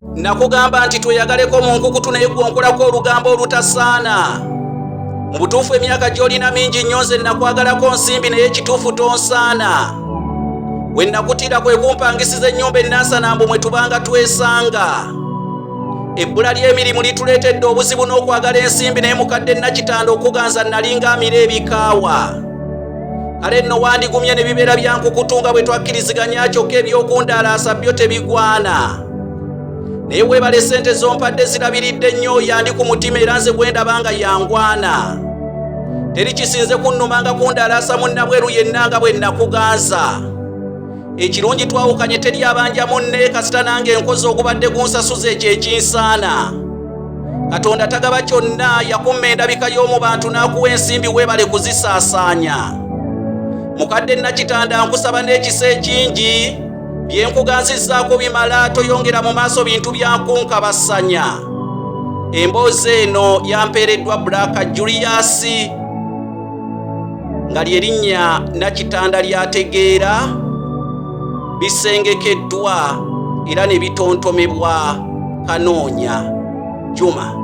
Nakugamba nti tweyagaleko mu nkukutu naye gwonkolako olugambo olutasaana. Mu butuufu emyaka gy'olina mingi nnyo nze nakwagalako nsimbi naye ekituufu tonsaana. We nakutira kwe kumpangisiza ennyumba ennaasana mbu mwe tubanga twesanga. Ebbula ly'emirimu lituleetedde obuzibu n'okwagala ensimbi naye mukadde Nakitanda okuganza nalinga amira ebikaawa. Kale nno wandigumye ne bibeera bya nkukutu nga bwe twakkiriziganya kyokka ebyokundaalaasa byo tebigwana. Naye weebale ssente zompadde zirabiridde nnyo yandi ku mutima era nze bwe ndaba nga yangwana. Teri kisinze kunnuma nga kundaalaasa munnabweru yenna nga bwe nakuganza. Ekirungi twawukanye teri abanja munne kasita nange enkozi ogubadde gunsasuza ekyo ekinsaana. Katonda tagaba kyonna yakumma endabika y'omu bantu n'akuwa ensimbi weebale kuzisaasaanya. Mukadde Nakitanda nkusaba n'ekisa ekingi bye nkuganzizzaako bimala toyongera mu maaso bintu byankunkabasanya. Emboozi eno yampeereddwa Black Julius nga ly'erinnya Nakitanda lyategeera bisengekeddwa era ne bitontomebwa Kanoonya Juma.